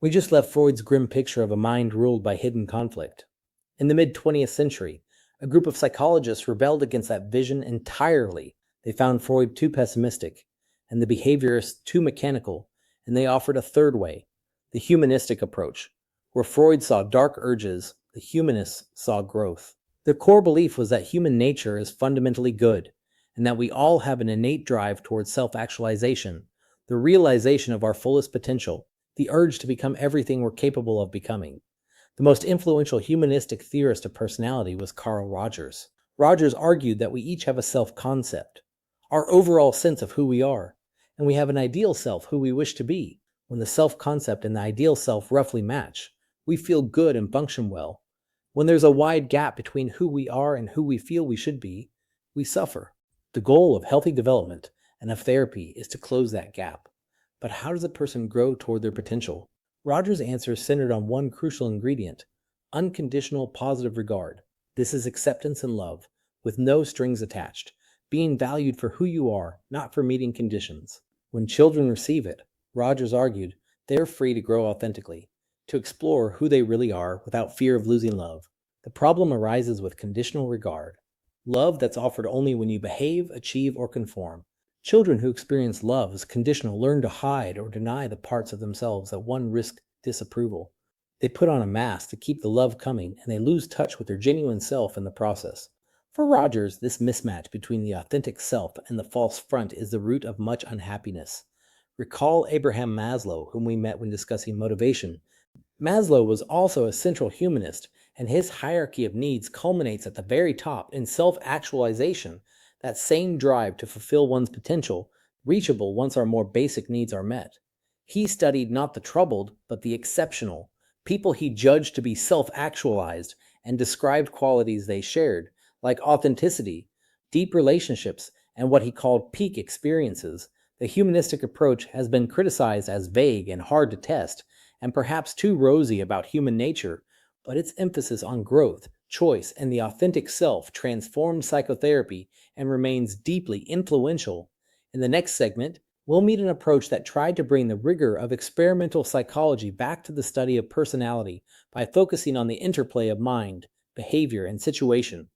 We just left Freud's grim picture of a mind ruled by hidden conflict. In the mid-20th century, a group of psychologists rebelled against that vision entirely. They found Freud too pessimistic, and the behaviorists too mechanical, and they offered a third way, the humanistic approach. Where Freud saw dark urges, the humanists saw growth. Their core belief was that human nature is fundamentally good, and that we all have an innate drive towards self-actualization, the realization of our fullest potential, the urge to become everything we're capable of becoming. The most influential humanistic theorist of personality was Carl Rogers. Rogers argued that we each have a self-concept, our overall sense of who we are, and we have an ideal self, who we wish to be. When the self-concept and the ideal self roughly match, we feel good and function well. When there's a wide gap between who we are and who we feel we should be, we suffer. The goal of healthy development and of therapy is to close that gap. But how does a person grow toward their potential? Rogers' answer centered on one crucial ingredient: unconditional positive regard. This is acceptance and love, with no strings attached, being valued for who you are, not for meeting conditions. When children receive it, Rogers argued, they are free to grow authentically, to explore who they really are without fear of losing love. The problem arises with conditional regard, love that's offered only when you behave, achieve, or conform. Children who experience love as conditional learn to hide or deny the parts of themselves that one risk disapproval. They put on a mask to keep the love coming, and they lose touch with their genuine self in the process. For Rogers, this mismatch between the authentic self and the false front is the root of much unhappiness. Recall Abraham Maslow, whom we met when discussing motivation. Maslow was also a central humanist, and his hierarchy of needs culminates at the very top in self-actualization, that same drive to fulfill one's potential, reachable once our more basic needs are met. He studied not the troubled, but the exceptional, people he judged to be self-actualized, and described qualities they shared, like authenticity, deep relationships, and what he called peak experiences. The humanistic approach has been criticized as vague and hard to test, and perhaps too rosy about human nature, but its emphasis on growth, choice, and the authentic self transformed psychotherapy and remains deeply influential. In the next segment, we'll meet an approach that tried to bring the rigor of experimental psychology back to the study of personality by focusing on the interplay of mind, behavior, and situation.